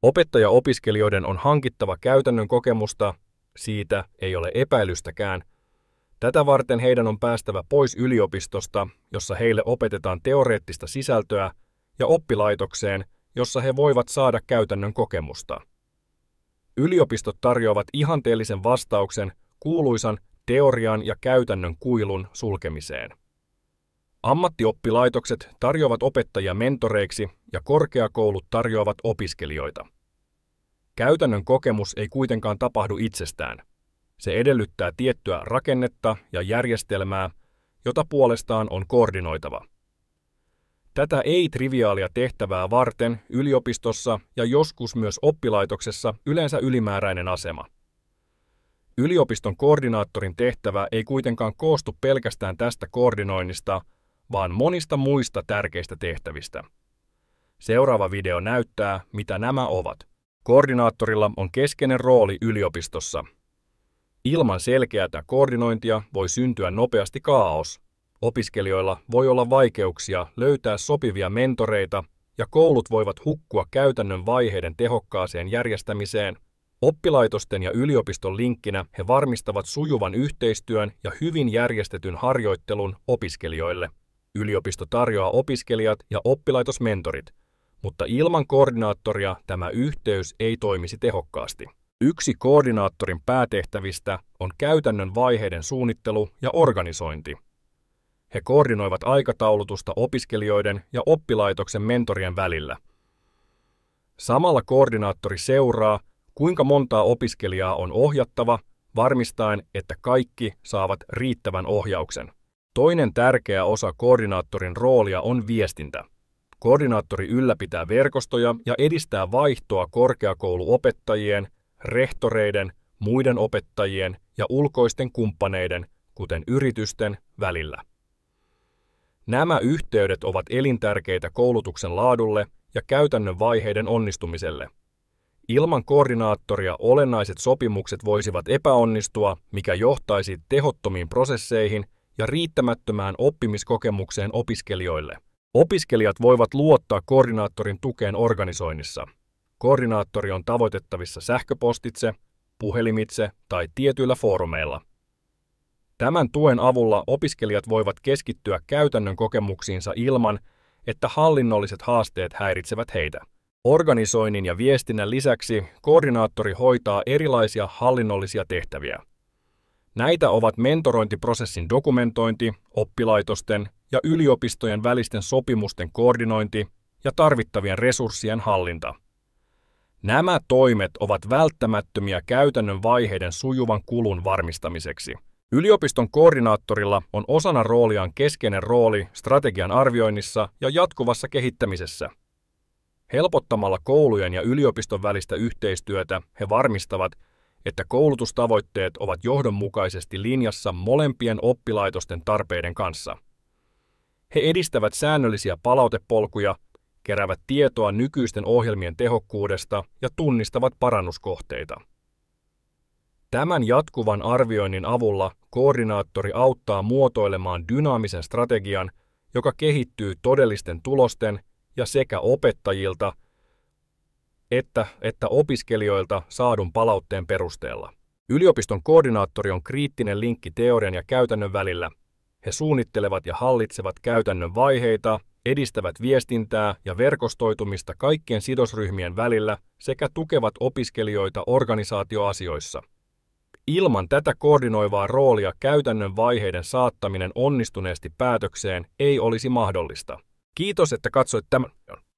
Opettaja-opiskelijoiden on hankittava käytännön kokemusta, siitä ei ole epäilystäkään. Tätä varten heidän on päästävä pois yliopistosta, jossa heille opetetaan teoreettista sisältöä, ja oppilaitokseen, jossa he voivat saada käytännön kokemusta. Yliopistot tarjoavat ihanteellisen vastauksen kuuluisan teorian ja käytännön kuilun sulkemiseen. Ammattioppilaitokset tarjoavat opettajia mentoreiksi ja korkeakoulut tarjoavat opiskelijoita. Käytännön kokemus ei kuitenkaan tapahdu itsestään. Se edellyttää tiettyä rakennetta ja järjestelmää, jota puolestaan on koordinoitava. Tätä ei-triviaalia tehtävää varten yliopistossa ja joskus myös oppilaitoksessa yleensä ylimääräinen asema. Yliopiston koordinaattorin tehtävä ei kuitenkaan koostu pelkästään tästä koordinoinnista, vaan monista muista tärkeistä tehtävistä. Seuraava video näyttää, mitä nämä ovat. Koordinaattorilla on keskeinen rooli yliopistossa. Ilman selkeää koordinointia voi syntyä nopeasti kaaos. Opiskelijoilla voi olla vaikeuksia löytää sopivia mentoreita ja koulut voivat hukkua käytännön vaiheiden tehokkaaseen järjestämiseen. Oppilaitosten ja yliopiston linkkinä he varmistavat sujuvan yhteistyön ja hyvin järjestetyn harjoittelun opiskelijoille. Yliopisto tarjoaa opiskelijat ja oppilaitosmentorit, mutta ilman koordinaattoria tämä yhteys ei toimisi tehokkaasti. Yksi koordinaattorin päätehtävistä on käytännön vaiheiden suunnittelu ja organisointi. He koordinoivat aikataulutusta opiskelijoiden ja oppilaitoksen mentorien välillä. Samalla koordinaattori seuraa, kuinka montaa opiskelijaa on ohjattava, varmistaen, että kaikki saavat riittävän ohjauksen. Toinen tärkeä osa koordinaattorin roolia on viestintä. Koordinaattori ylläpitää verkostoja ja edistää vaihtoa korkeakouluopettajien, rehtoreiden, muiden opettajien ja ulkoisten kumppaneiden, kuten yritysten, välillä. Nämä yhteydet ovat elintärkeitä koulutuksen laadulle ja käytännön vaiheiden onnistumiselle. Ilman koordinaattoria olennaiset sopimukset voisivat epäonnistua, mikä johtaisi tehottomiin prosesseihin ja riittämättömään oppimiskokemukseen opiskelijoille. Opiskelijat voivat luottaa koordinaattorin tukeen organisoinnissa. Koordinaattori on tavoitettavissa sähköpostitse, puhelimitse tai tietyillä foorumeilla. Tämän tuen avulla opiskelijat voivat keskittyä käytännön kokemuksiinsa ilman, että hallinnolliset haasteet häiritsevät heitä. Organisoinnin ja viestinnän lisäksi koordinaattori hoitaa erilaisia hallinnollisia tehtäviä. Näitä ovat mentorointiprosessin dokumentointi, oppilaitosten ja yliopistojen välisten sopimusten koordinointi ja tarvittavien resurssien hallinta. Nämä toimet ovat välttämättömiä käytännön vaiheiden sujuvan kulun varmistamiseksi. Yliopiston koordinaattorilla on osana rooliaan keskeinen rooli strategian arvioinnissa ja jatkuvassa kehittämisessä. Helpottamalla koulujen ja yliopiston välistä yhteistyötä he varmistavat, että koulutustavoitteet ovat johdonmukaisesti linjassa molempien oppilaitosten tarpeiden kanssa. He edistävät säännöllisiä palautepolkuja, keräävät tietoa nykyisten ohjelmien tehokkuudesta ja tunnistavat parannuskohteita. Tämän jatkuvan arvioinnin avulla koordinaattori auttaa muotoilemaan dynaamisen strategian, joka kehittyy todellisten tulosten ja sekä opettajilta että opiskelijoilta saadun palautteen perusteella. Yliopiston koordinaattori on kriittinen linkki teorian ja käytännön välillä. He suunnittelevat ja hallitsevat käytännön vaiheita, edistävät viestintää ja verkostoitumista kaikkien sidosryhmien välillä sekä tukevat opiskelijoita organisaatioasioissa. Ilman tätä koordinoivaa roolia käytännön vaiheiden saattaminen onnistuneesti päätökseen ei olisi mahdollista. Kiitos, että katsoit tämän videon.